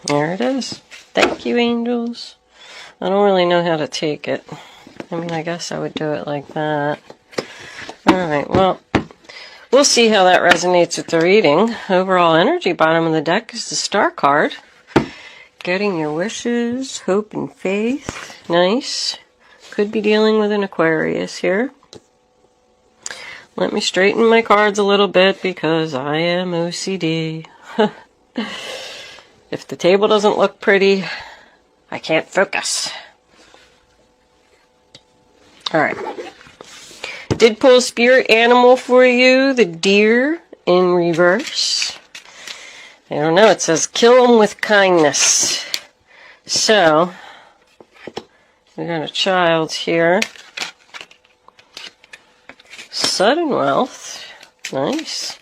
There it is. Thank you, angels. I don't really know how to take it. I mean, I guess I would do it like that. Alright, well, we'll see how that resonates with the reading. Overall energy, bottom of the deck is the Star card. Getting your wishes, hope and faith. Nice. Could be dealing with an Aquarius here. Let me straighten my cards a little bit because I am OCD. If the table doesn't look pretty, I can't focus. Alright. Did pull spirit animal for you, the deer in reverse. I don't know, it says kill them with kindness. So, we got a child here. Sudden wealth. Nice.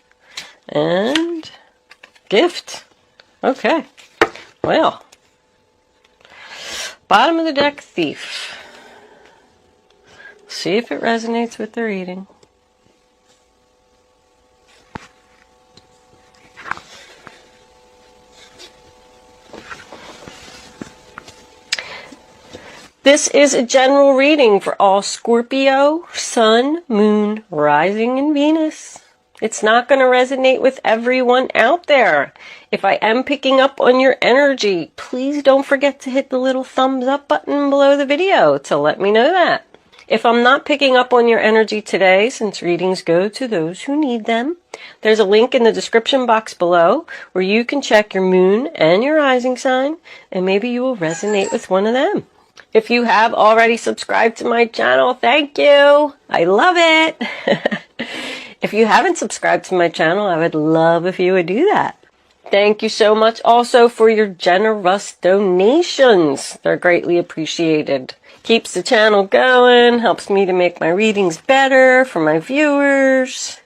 And gift. Okay. Well. Bottom of the deck, thief. See if it resonates with the reading. This is a general reading for all Scorpio, Sun, Moon, Rising, and Venus. It's not going to resonate with everyone out there. If I am picking up on your energy, please don't forget to hit the little thumbs up button below the video to let me know that. If I'm not picking up on your energy today, since readings go to those who need them, there's a link in the description box below where you can check your moon and your rising sign, and maybe you will resonate with one of them. If you have already subscribed to my channel, thank you. I love it. If you haven't subscribed to my channel, I would love if you would do that. Thank you so much also for your generous donations. They're greatly appreciated. Keeps the channel going, helps me to make my readings better for my viewers.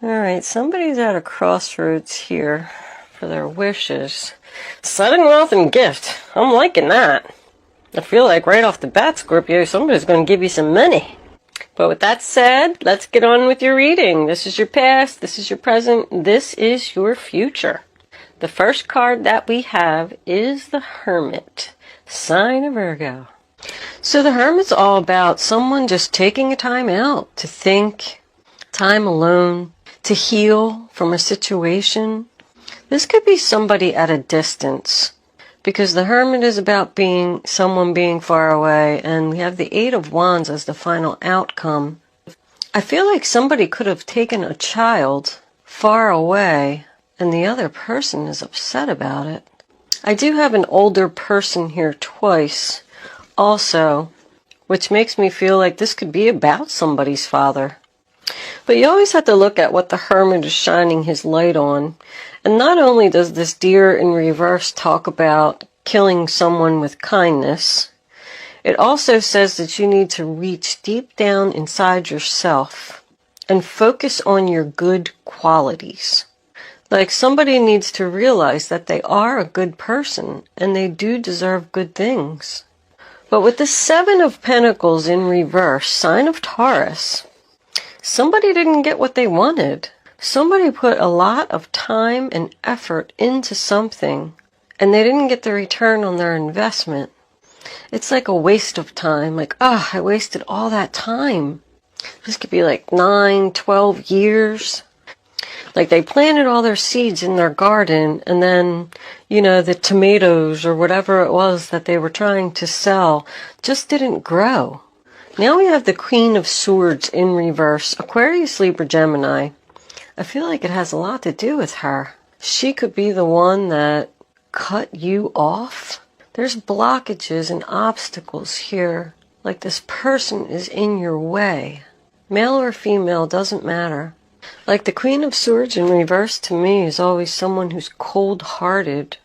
Alright, somebody's at a crossroads here for their wishes. Sudden wealth and gift. I'm liking that. I feel like right off the bat, Scorpio, somebody's going to give you some money. But with that said, let's get on with your reading. This is your past, this is your present, this is your future. The first card that we have is the Hermit, sign of Virgo. So the Hermit's all about someone just taking a time out to think, time alone, to heal from a situation. This could be somebody at a distance, because the Hermit is about someone being far away, and we have the Eight of Wands as the final outcome. I feel like somebody could have taken a child far away, and the other person is upset about it. I do have an older person here twice, also, which makes me feel like this could be about somebody's father. But you always have to look at what the Hermit is shining his light on. And not only does this deer in reverse talk about killing someone with kindness, it also says that you need to reach deep down inside yourself and focus on your good qualities. Like somebody needs to realize that they are a good person and they do deserve good things. But with the Seven of Pentacles in reverse, sign of Taurus, somebody didn't get what they wanted. Somebody put a lot of time and effort into something, and they didn't get the return on their investment. It's like a waste of time. Like, I wasted all that time. This could be like 9, 12 years. Like they planted all their seeds in their garden, and then, the tomatoes or whatever it was that they were trying to sell just didn't grow. Now we have the Queen of Swords in reverse, Aquarius, Libra, Gemini. I feel like it has a lot to do with her. She could be the one that cut you off. There's blockages and obstacles here. Like this person is in your way. Male or female, doesn't matter. Like the Queen of Swords in reverse to me is always someone who's cold-hearted.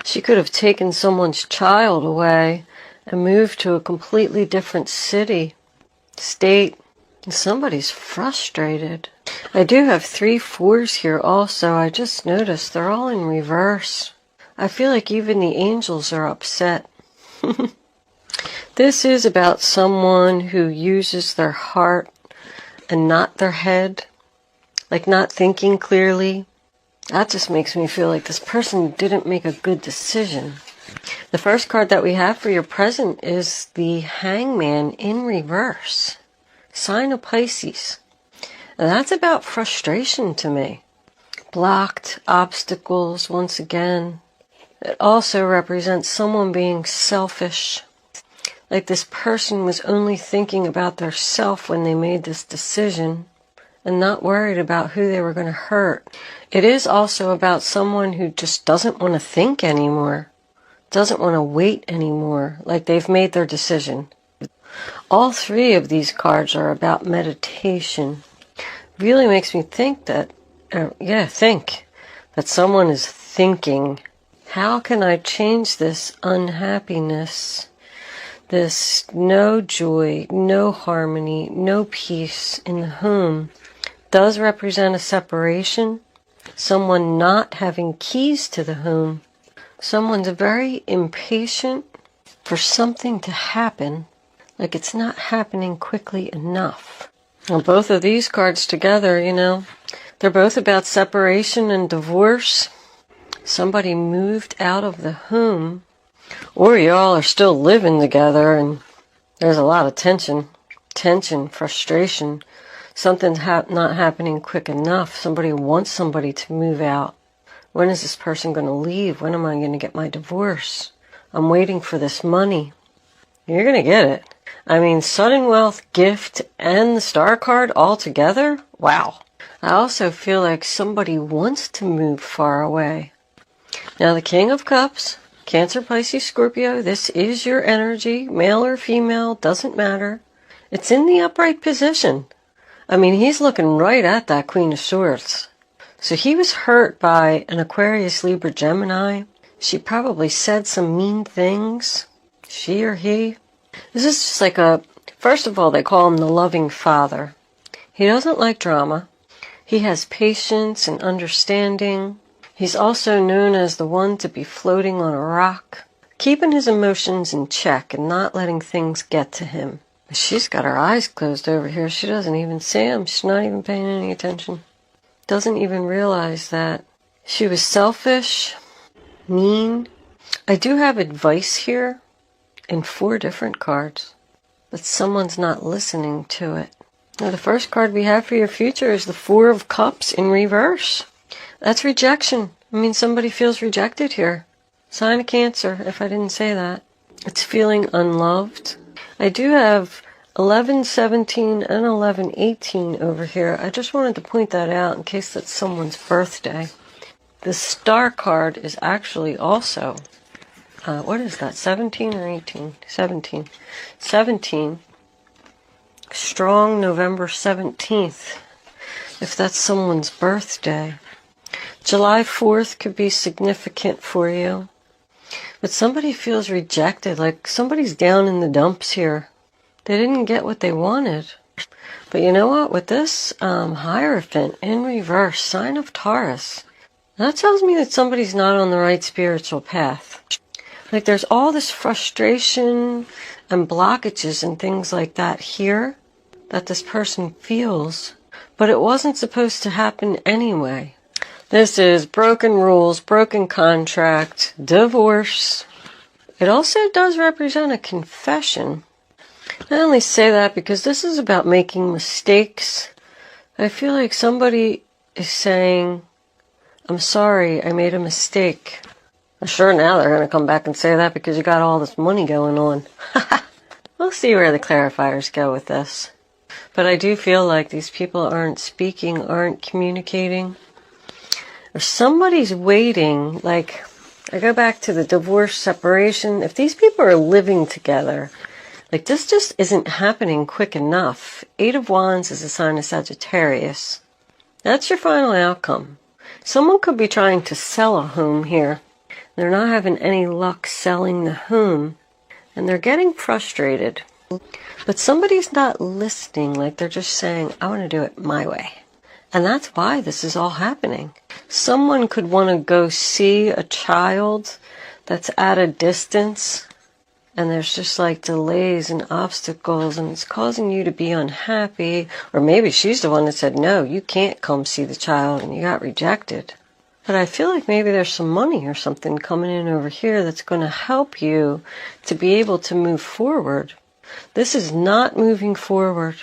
She could have taken someone's child away and moved to a completely different city, state, and somebody's frustrated. I do have 3 4s here also. I just noticed they're all in reverse. I feel like even the angels are upset. This is about someone who uses their heart and not their head. Like not thinking clearly, That just makes me feel like this person didn't make a good decision. The first card that we have for your present is the Hangman in reverse. Sign of Pisces. And that's about frustration to me. Blocked obstacles once again. It also represents someone being selfish. Like this person was only thinking about their self when they made this decision and not worried about who they were going to hurt. It is also about someone who just doesn't want to think anymore, doesn't want to wait anymore, like they've made their decision. All three of these cards are about meditation. Really makes me think that, think that someone is thinking, how can I change this unhappiness, this no joy, no harmony, no peace in the home? Does represent a separation, someone not having keys to the home. Someone's very impatient for something to happen, like it's not happening quickly enough. Well, both of these cards together, they're both about separation and divorce. Somebody moved out of the home, or y'all are still living together and there's a lot of tension, frustration. Something's not happening quick enough. Somebody wants somebody to move out. When is this person going to leave? When am I going to get my divorce? I'm waiting for this money. You're going to get it. I mean, sudden wealth, gift, and the star card all together? Wow. I also feel like somebody wants to move far away. Now, the King of Cups, Cancer, Pisces, Scorpio, this is your energy, male or female, doesn't matter. It's in the upright position. I mean, he's looking right at that Queen of Swords. So he was hurt by an Aquarius, Libra, Gemini. She probably said some mean things. She or he. This is just like first of all, they call him the loving father. He doesn't like drama. He has patience and understanding. He's also known as the one to be floating on a rock, keeping his emotions in check and not letting things get to him. She's got her eyes closed over here. She doesn't even see him. She's not even paying any attention. Doesn't even realize that she was selfish, mean. I do have advice here in 4 different cards, but someone's not listening to it. Now, the first card we have for your future is the 4 of Cups in reverse. That's rejection. I mean, somebody feels rejected here. Sign of Cancer, if I didn't say that. It's feeling unloved. I do have 1117 and 1118 over here. I just wanted to point that out in case that's someone's birthday. The star card is actually also, what is that, 17 or 18? 17. 17. Strong November 17th, if that's someone's birthday. July 4th could be significant for you. But somebody feels rejected, like somebody's down in the dumps here. They didn't get what they wanted. But you know what? With this Hierophant in reverse, sign of Taurus, that tells me that somebody's not on the right spiritual path. Like there's all this frustration and blockages and things like that here that this person feels. But it wasn't supposed to happen anyway. This is broken rules, broken contract, divorce. It also does represent a confession. I only say that because this is about making mistakes. I feel like somebody is saying, I'm sorry, I made a mistake. Sure, now they're going to come back and say that because you got all this money going on. We'll see where the clarifiers go with this. But I do feel like these people aren't speaking, aren't communicating. Or somebody's waiting, like, I go back to the divorce, separation. If these people are living together, like this just isn't happening quick enough. 8 of Wands is a sign of Sagittarius. That's your final outcome. Someone could be trying to sell a home here. They're not having any luck selling the home, and they're getting frustrated. But somebody's not listening, like they're just saying, I want to do it my way. And that's why this is all happening. Someone could want to go see a child that's at a distance, and there's just like delays and obstacles, and it's causing you to be unhappy. Or maybe she's the one that said, no, you can't come see the child, and you got rejected. But I feel like maybe there's some money or something coming in over here that's going to help you to be able to move forward. This is not moving forward.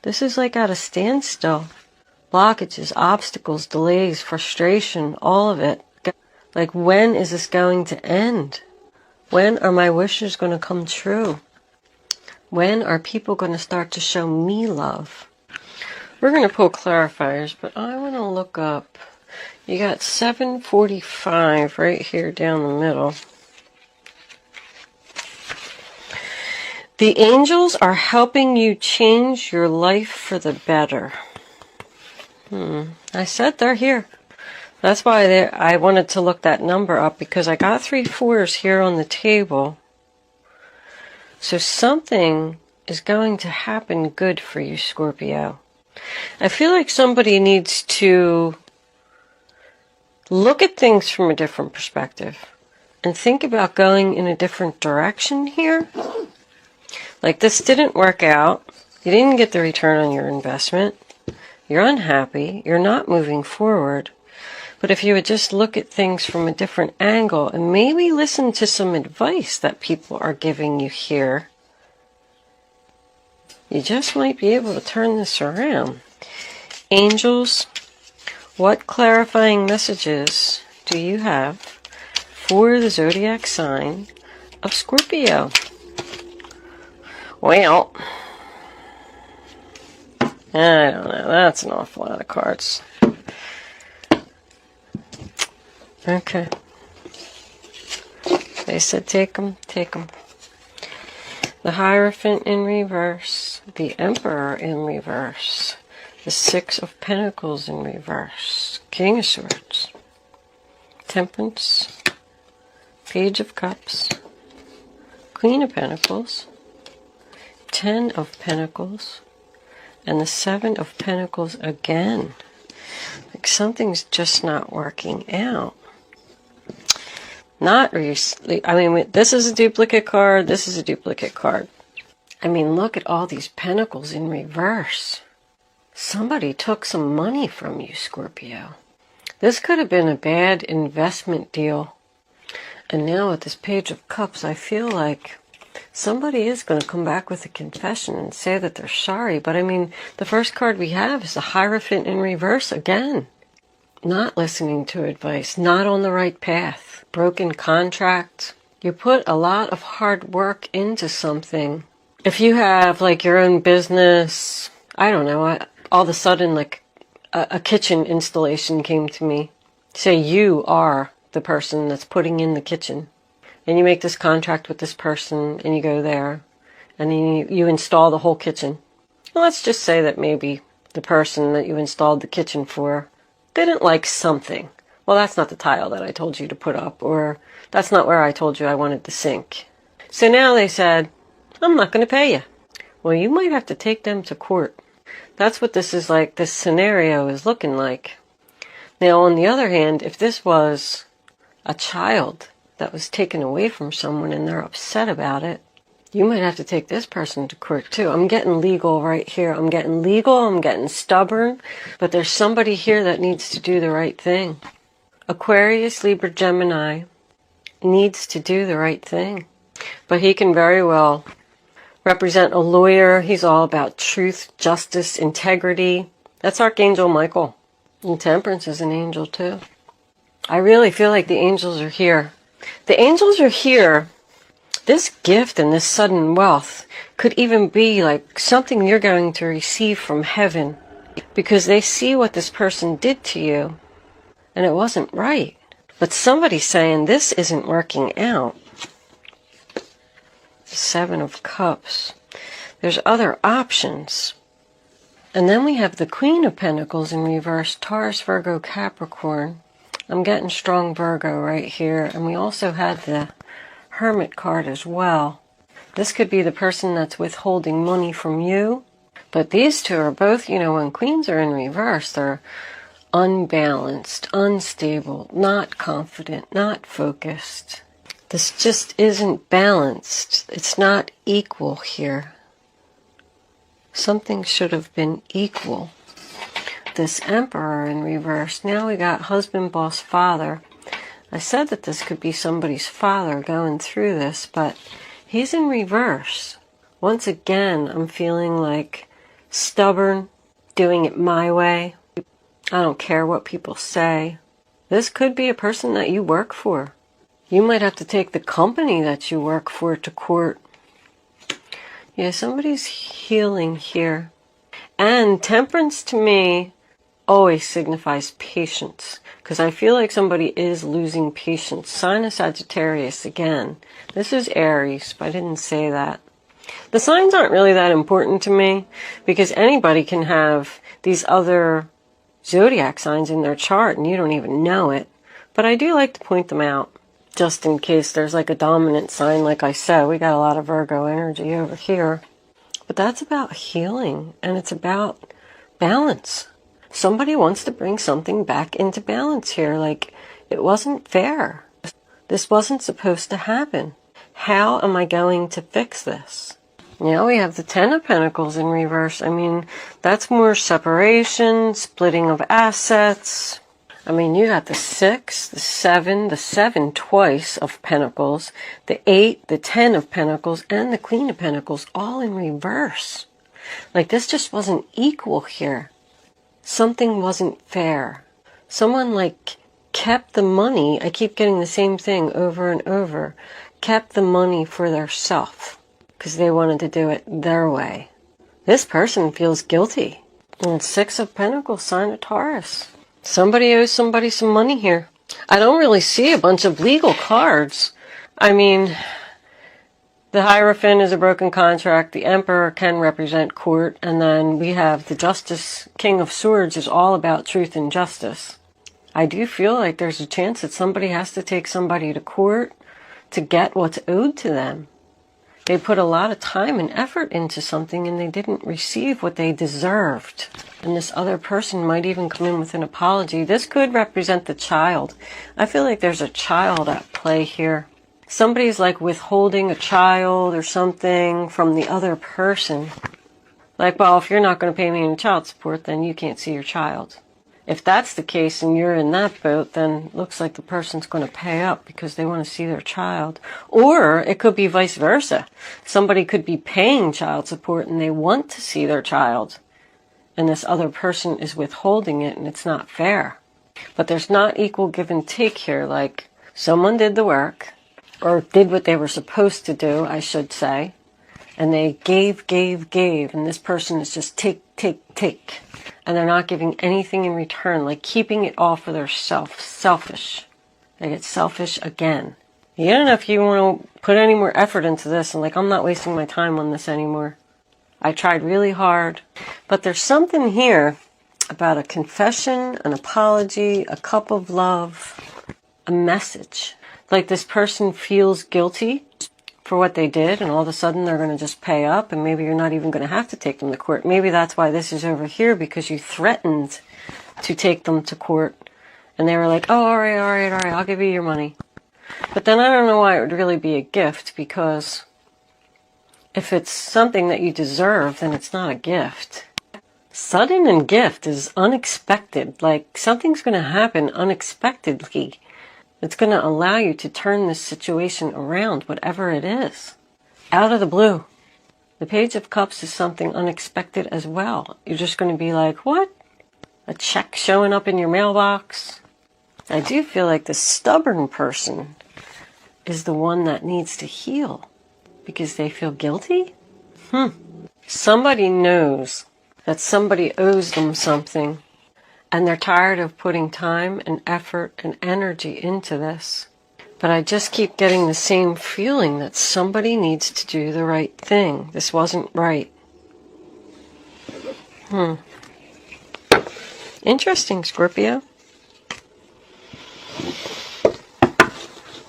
This is like at a standstill. Blockages, obstacles, delays, frustration, all of it. Like, when is this going to end? When are my wishes going to come true? When are people going to start to show me love? We're going to pull clarifiers, but I want to look up. You got 745 right here down the middle. The angels are helping you change your life for the better. I said they're here. That's why I wanted to look that number up, because I got 3 4s here on the table. So something is going to happen good for you, Scorpio. I feel like somebody needs to look at things from a different perspective and think about going in a different direction here. Like, this didn't work out. You didn't get the return on your investment. You're unhappy. You're not moving forward. But if you would just look at things from a different angle and maybe listen to some advice that people are giving you here, you just might be able to turn this around. Angels, what clarifying messages do you have for the zodiac sign of Scorpio? Well, I don't know. That's an awful lot of cards. Okay. They said take them, take them. The Hierophant in reverse. The Emperor in reverse. The Six of Pentacles in reverse. King of Swords. Temperance. Page of Cups. Queen of Pentacles. 10 of Pentacles. And the 7 of Pentacles again. Like, something's just not working out. Not recently. I mean, this is a duplicate card. This is a duplicate card. I mean, look at all these pentacles in reverse. Somebody took some money from you, Scorpio. This could have been a bad investment deal. And now with this Page of Cups, I feel like somebody is going to come back with a confession and say that they're sorry. But I mean, the first card we have is the Hierophant in reverse again. Not listening to advice, not on the right path, broken contract. You put a lot of hard work into something. If you have like your own business, I don't know, all of a sudden like a kitchen installation came to me. Say you are the person that's putting in the kitchen. And you make this contract with this person and you go there and then you install the whole kitchen. Well, let's just say that maybe the person that you installed the kitchen for didn't like something. Well, that's not the tile that I told you to put up, or that's not where I told you I wanted the sink. So now they said, I'm not going to pay you. Well, you might have to take them to court. That's what this is like, this scenario is looking like. Now, on the other hand, if this was a child that was taken away from someone and they're upset about it, you might have to take this person to court too. I'm getting legal right here. I'm getting legal. I'm getting stubborn. But there's somebody here that needs to do the right thing. Aquarius, Libra, Gemini needs to do the right thing. But he can very well represent a lawyer. He's all about truth, justice, integrity. That's Archangel Michael. And Temperance is an angel too. I really feel like the angels are here. The angels are here. This gift and this sudden wealth could even be like something you're going to receive from heaven, because they see what this person did to you and it wasn't right. But somebody's saying this isn't working out. The 7 of Cups. There's other options. And then we have the Queen of Pentacles in reverse, Taurus, Virgo, Capricorn. I'm getting strong Virgo right here. And we also had the Hermit card as well. This could be the person that's withholding money from you. But these two are both, you know, when queens are in reverse, they're unbalanced, unstable, not confident, not focused. This just isn't balanced. It's not equal here. Something should have been equal. this Emperor in reverse. Now we got husband, boss, father. I said that this could be somebody's father going through this, but he's in reverse. Once again, I'm feeling like stubborn, doing it my way. I don't care what people say. This could be a person that you work for. You might have to take the company that you work for to court. Yeah, somebody's healing here. And temperance to me always signifies patience, because I feel like somebody is losing patience. Sign of Sagittarius again. This is Aries, but I didn't say that. The signs aren't really that important to me, because anybody can have these other zodiac signs in their chart and you don't even know it. But I do like to point them out, just in case there's like a dominant sign. Like I said, we got a lot of Virgo energy over here. But that's about healing, and it's about balance. Somebody wants to bring something back into balance here. Like, it wasn't fair. This wasn't supposed to happen. How am I going to fix this? Now we have the Ten of Pentacles in reverse. I mean, that's more separation, splitting of assets. I mean, you got the 6, the 7 twice of Pentacles, the 8, the 10 of Pentacles, and the Queen of Pentacles, all in reverse. Like, this just wasn't equal here. Something wasn't fair. Someone, like, kept the money. I keep getting the same thing over and over. Kept the money for their self because they wanted to do it their way. This person feels guilty. And 6 of Pentacles, sign of Taurus. Somebody owes somebody some money here. I don't really see a bunch of legal cards. I mean, the Hierophant is a broken contract. The Emperor can represent court. And then we have the Justice. King of Swords is all about truth and justice. I do feel like there's a chance that somebody has to take somebody to court to get what's owed to them. They put a lot of time and effort into something and they didn't receive what they deserved. And this other person might even come in with an apology. This could represent the child. I feel like there's a child at play here. Somebody's like withholding a child or something from the other person. Like, well, if you're not going to pay me any child support, then you can't see your child. If that's the case and you're in that boat, then it looks like the person's going to pay up because they want to see their child. Or it could be vice versa. Somebody could be paying child support and they want to see their child. And this other person is withholding it and it's not fair. But there's not equal give and take here. Like, someone did the work, or did what they were supposed to do, I should say. And they gave. And this person is just take. And they're not giving anything in return, like keeping it all for their selfish. They get selfish again. You don't know if you want to put any more effort into this, and like, I'm not wasting my time on this anymore. I tried really hard. But there's something here about a confession, an apology, a cup of love, a message. Like, this person feels guilty for what they did, and all of a sudden they're going to just pay up, and maybe you're not even going to have to take them to court. Maybe that's why this is over here, because you threatened to take them to court, and they were like, oh, all right, I'll give you your money. But then I don't know why it would really be a gift, because if it's something that you deserve, then it's not a gift. Sudden and gift is unexpected. Like, something's going to happen unexpectedly. It's going to allow you to turn this situation around, whatever it is. Out of the blue. The Page of Cups is something unexpected as well. You're just going to be like, what? A check showing up in your mailbox? I do feel like the stubborn person is the one that needs to heal because they feel guilty? Somebody knows that somebody owes them something. And they're tired of putting time and effort and energy into this. But I just keep getting the same feeling that somebody needs to do the right thing. This wasn't right. Interesting, Scorpio.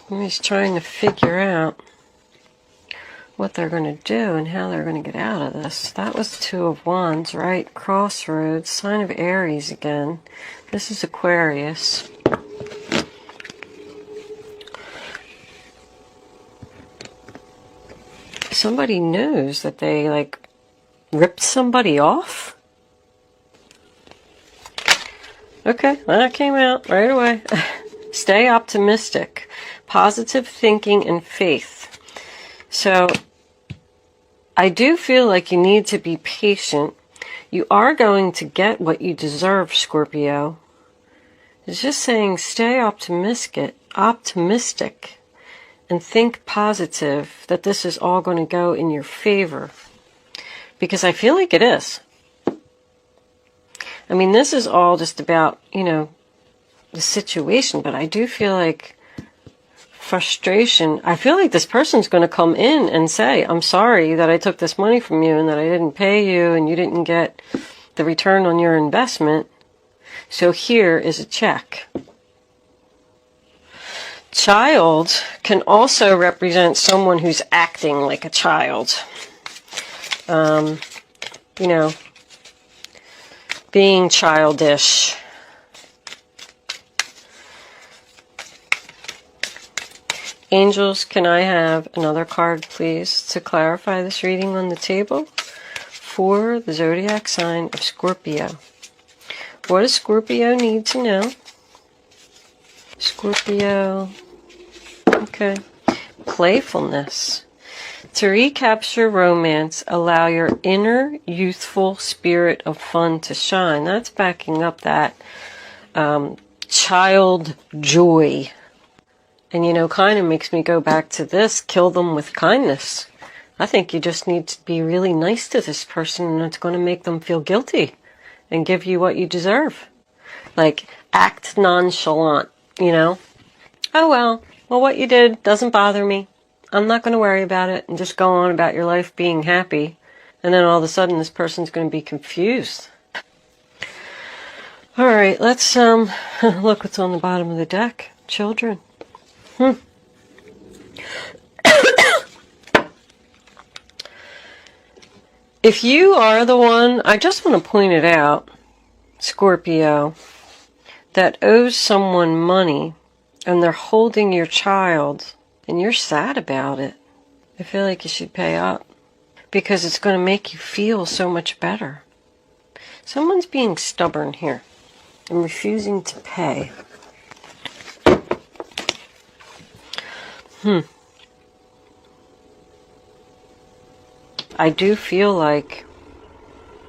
I'm just trying to figure out what they're going to do and how they're going to get out of this. That was 2 of Wands, right? Crossroads, sign of Aries again. This is Aquarius. Somebody knows that they, like, ripped somebody off. Okay, that came out right away. Stay optimistic. Positive thinking and faith. So, I do feel like you need to be patient. You are going to get what you deserve, Scorpio. It's just saying stay optimistic, and think positive that this is all going to go in your favor. Because I feel like it is. I mean, this is all just about, the situation, but I do feel like frustration. I feel like this person's going to come in and say, I'm sorry that I took this money from you and that I didn't pay you and you didn't get the return on your investment. So here is a check. Child can also represent someone who's acting like a child. Being childish. Angels, can I have another card, please, to clarify this reading on the table for the zodiac sign of Scorpio? What does Scorpio need to know? Scorpio. Okay. Playfulness. To recapture romance, allow your inner youthful spirit of fun to shine. That's backing up that child joy. And, kind of makes me go back to this, kill them with kindness. I think you just need to be really nice to this person and it's going to make them feel guilty and give you what you deserve. Like, act nonchalant, Oh, well, what you did doesn't bother me. I'm not going to worry about it and just go on about your life being happy. And then all of a sudden this person's going to be confused. All right, let's look what's on the bottom of the deck. Children. If you are the one, I just want to point it out, Scorpio, that owes someone money and they're holding your child and you're sad about it, I feel like you should pay up because it's going to make you feel so much better. Someone's being stubborn here and refusing to pay. I do feel like,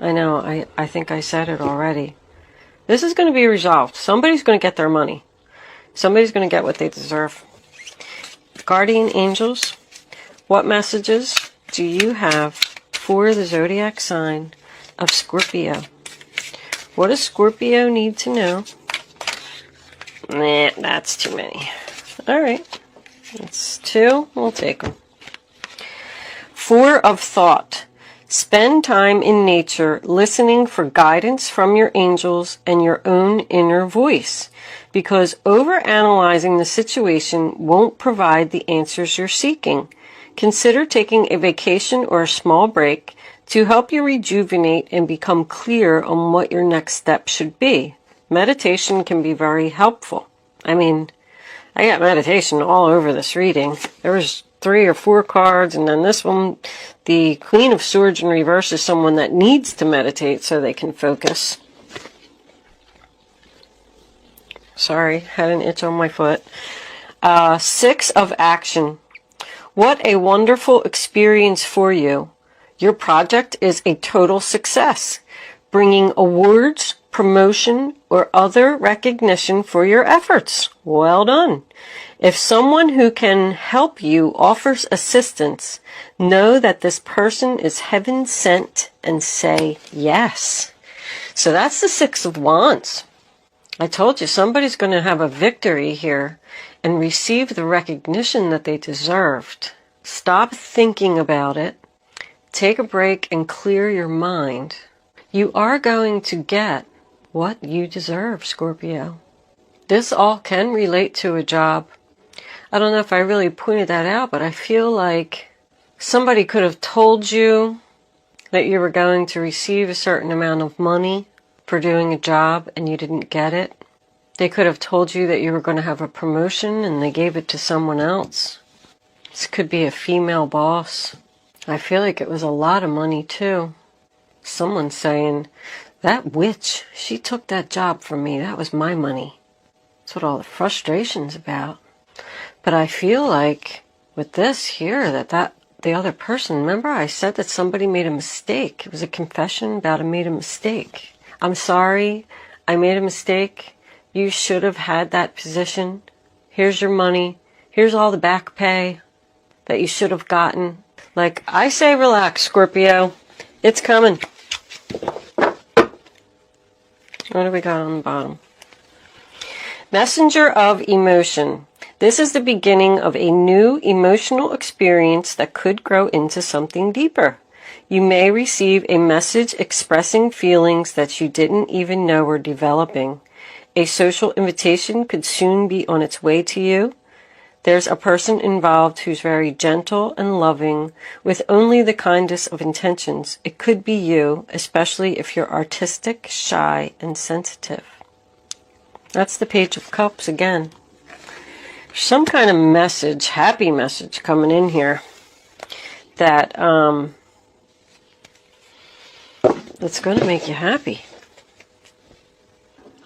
I think I said it already. This is going to be resolved. Somebody's going to get their money. Somebody's going to get what they deserve. Guardian angels, what messages do you have for the zodiac sign of Scorpio? What does Scorpio need to know? Nah, that's too many. All right. That's 2. We'll take them. 4 of thought. Spend time in nature listening for guidance from your angels and your own inner voice, because overanalyzing the situation won't provide the answers you're seeking. Consider taking a vacation or a small break to help you rejuvenate and become clear on what your next step should be. Meditation can be very helpful. I got meditation all over this reading. There was 3 or 4 cards, and then this one, the Queen of Swords in reverse, is someone that needs to meditate so they can focus. Sorry, had an itch on my foot. 6 of action. What a wonderful experience for you. Your project is a total success, bringing awards, promotion, or other recognition for your efforts. Well done. If someone who can help you offers assistance, know that this person is heaven sent and say yes. So that's the 6 of Wands. I told you somebody's going to have a victory here and receive the recognition that they deserved. Stop thinking about it. Take a break and clear your mind. You are going to get what you deserve, Scorpio. This all can relate to a job. I don't know if I really pointed that out, but I feel like somebody could have told you that you were going to receive a certain amount of money for doing a job and you didn't get it. They could have told you that you were going to have a promotion and they gave it to someone else. This could be a female boss. I feel like it was a lot of money too. Someone's saying That witch, she took that job from me. That was my money. That's what all the frustration's about. But I feel like with this here, that the other person, remember I said that somebody made a mistake. It was a confession about I made a mistake. I'm sorry, I made a mistake. You should have had that position. Here's your money. Here's all the back pay that you should have gotten. Like, I say relax, Scorpio. It's coming. What do we got on the bottom? Messenger of emotion. This is the beginning of a new emotional experience that could grow into something deeper. You may receive a message expressing feelings that you didn't even know were developing. A social invitation could soon be on its way to you. There's a person involved who's very gentle and loving, with only the kindest of intentions. It could be you, especially if you're artistic, shy, and sensitive. That's the Page of Cups again. Some kind of message, happy message coming in here that that's going to make you happy.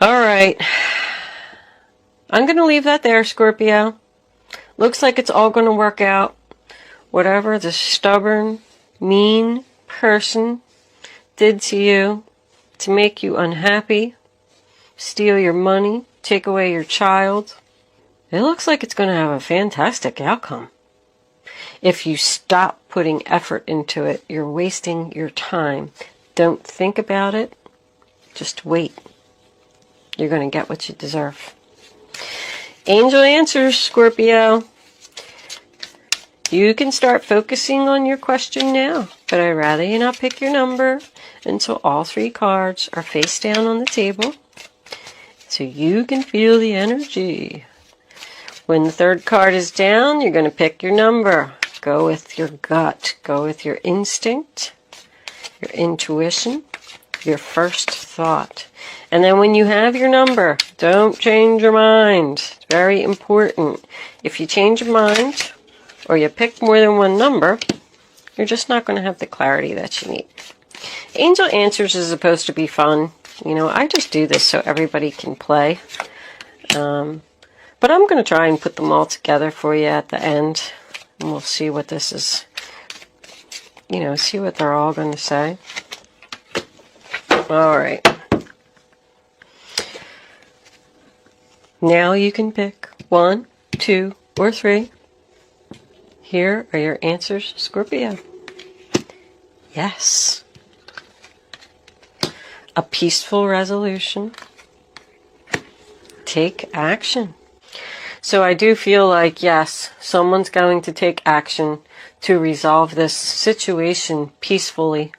All right. I'm going to leave that there, Scorpio. Looks like it's all going to work out. Whatever the stubborn, mean person did to you to make you unhappy, steal your money, take away your child, it looks like it's going to have a fantastic outcome. If you stop putting effort into it, you're wasting your time. Don't think about it. Just wait. You're going to get what you deserve. Angel answers, Scorpio. You can start focusing on your question now, but I'd rather you not pick your number until all 3 cards are face down on the table so you can feel the energy. When the 3rd card is down, you're going to pick your number. Go with your gut. Go with your instinct, your intuition, your first thought. And then when you have your number, don't change your mind. It's very important. If you change your mind or you pick more than one number, you're just not going to have the clarity that you need. Angel Answers is supposed to be fun. You know, I just do this so everybody can play. But I'm going to try and put them all together for you at the end. And we'll see what this is, you know, see what they're all going to say. All right. Now you can pick 1, 2, or 3. Here are your answers, Scorpio. Yes. A peaceful resolution. Take action. So I do feel like, yes, someone's going to take action to resolve this situation peacefully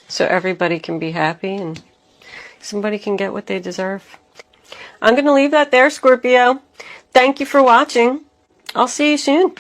so everybody can be happy and somebody can get what they deserve. I'm going to leave that there, Scorpio. Thank you for watching. I'll see you soon.